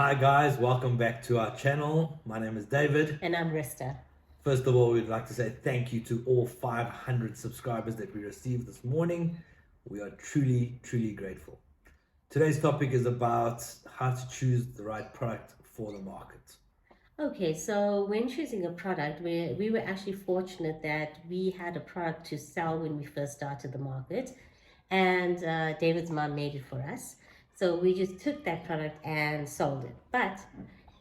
Hi guys, welcome back to our channel. My name is David. And I'm Rista. First of all, we'd like to say thank you to all 500 subscribers that we received this morning. We are truly, truly grateful. Today's topic is about how to choose the right product for the market. Okay, so when choosing a product, we were actually fortunate that we had a product to sell when we first started the market, and David's mom made it for us. So we just took that product and sold it. But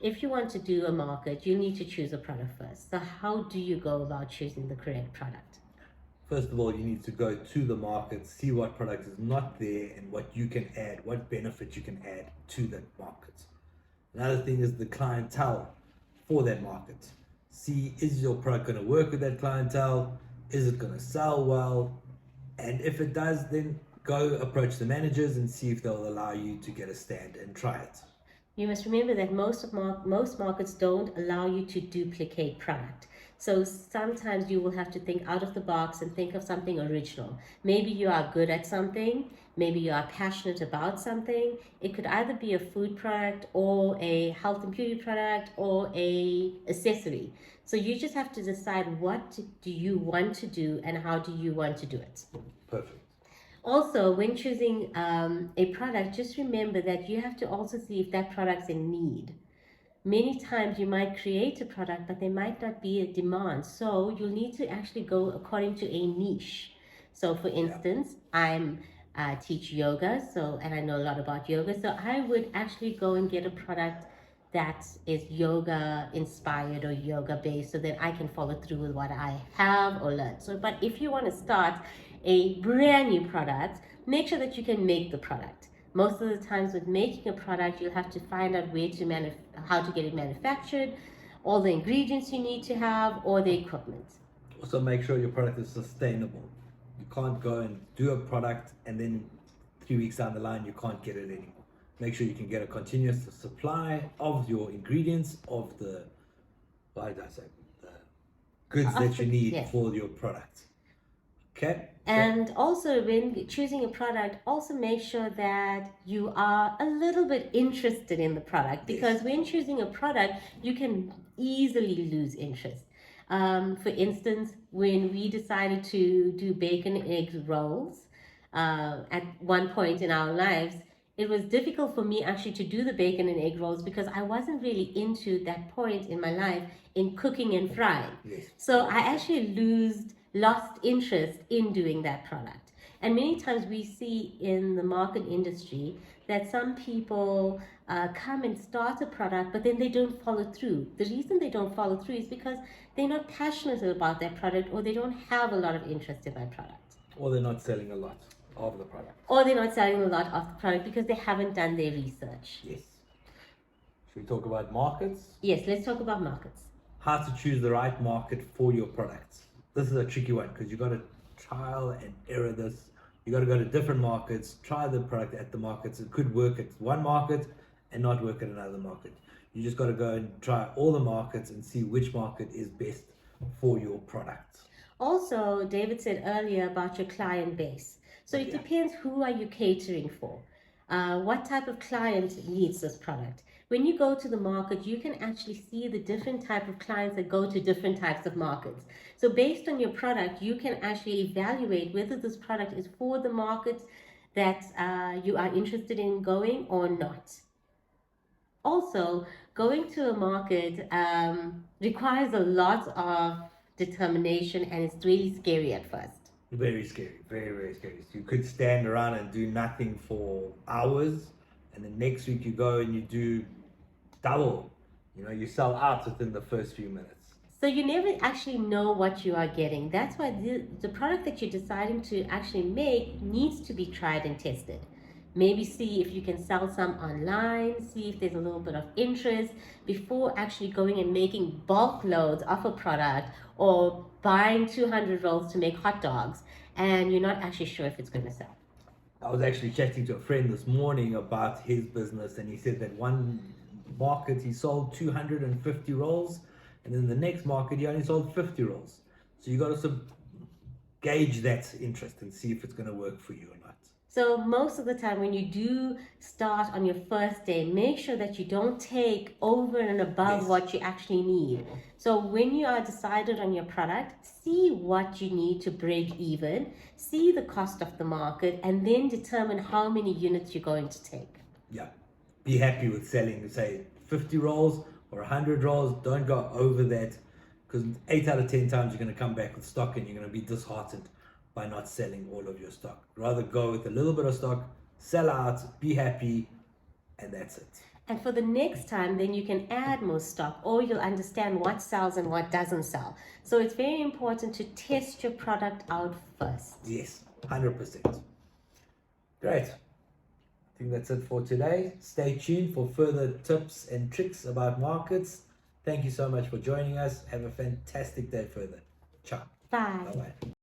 if you want to do a market, you need to choose a product first. So how do you go about choosing the correct product? First of all, you need to go to the market, see what product is not there and what you can add, what benefit you can add to that market. Another thing is the clientele for that market. See, is your product going to work with that clientele? Is it going to sell well? And if it does, then go approach the managers and see if they'll allow you to get a stand and try it. You must remember that most markets don't allow you to duplicate product. So sometimes you will have to think out of the box and think of something original. Maybe you are good at something, maybe you are passionate about something. It could either be a food product or a health and beauty product or a accessory. So you just have to decide what do you want to do and how do you want to do it. Perfect. Also, when choosing a product, just remember that you have to also see if that product's in need. Many times you might create a product, but there might not be a demand. So you'll need to actually go according to a niche. So for instance, I'm teach yoga, and I know a lot about yoga. So I would actually go and get a product that is yoga inspired or yoga based so that I can follow through with what I have or learned. So, but if you want to start a brand new product, make sure that you can make the product. Most of the times with making a product, you'll have to find out how to get it manufactured, all the ingredients you need to have, or the equipment. Also make sure your product is sustainable. You can't go and do a product and then 3 weeks down the line, you can't get it anymore. Make sure you can get a continuous supply of your ingredients, of the goods that you need for your product. Okay. And also when choosing a product, also make sure that you are a little bit interested in the product, because when choosing a product, you can easily lose interest. For instance, when we decided to do bacon and egg rolls at one point in our lives, it was difficult for me actually to do the bacon and egg rolls because I wasn't really into that point in my life in cooking and frying. So I actually lost interest in doing that product. And many times we see in the market industry that some people come and start a product, but then they don't follow through. The reason they don't follow through is because they're not passionate about that product, or they don't have a lot of interest in that product. Or they're not selling a lot of the product. Or they're not selling a lot of the product because they haven't done their research. Yes. Should we talk about markets? Yes, let's talk about markets. How to choose the right market for your products. This is a tricky one because you got to trial and error this. You got to go to different markets, try the product at the markets. It could work at one market and not work at another market. You just got to go and try all the markets and see which market is best for your product. Also, David said earlier about your client base. So it depends, who are you catering for? What type of client needs this product? When you go to the market, you can actually see the different type of clients that go to different types of markets. So based on your product, you can actually evaluate whether this product is for the market that you are interested in going or not. Also, going to a market requires a lot of determination, and it's really scary at first. Very scary, very, very scary. So you could stand around and do nothing for hours, and then next week you go and you do double. You sell out within the first few minutes. So you never actually know what you are getting. That's why the product that you're deciding to actually make needs to be tried and tested. Maybe see if you can sell some online, see if there's a little bit of interest before actually going and making bulk loads of a product, or buying 200 rolls to make hot dogs and you're not actually sure if it's going to sell. I was actually chatting to a friend this morning about his business, and he said that one market he sold 250 rolls, and then the next market he only sold 50 rolls. So you got to gauge that interest and see if it's going to work for you or not. So most of the time when you do start on your first day, make sure that you don't take over and above Yes. what you actually need. So when you are decided on your product, see what you need to break even, see the cost of the market, and then determine how many units you're going to take. Yeah. Be happy with selling, say, 50 rolls or 100 rolls. Don't go over that, because 8 out of 10 times you're going to come back with stock and you're going to be disheartened by not selling all of your stock. Rather go with a little bit of stock, sell out, be happy, and that's it. And for the next time, then you can add more stock, or you'll understand what sells and what doesn't sell. So it's very important to test your product out first. Yes, 100%. Great. I think that's it for today. Stay tuned for further tips and tricks about markets. Thank you so much for joining us. Have a fantastic day further. Ciao. Bye. Bye-bye.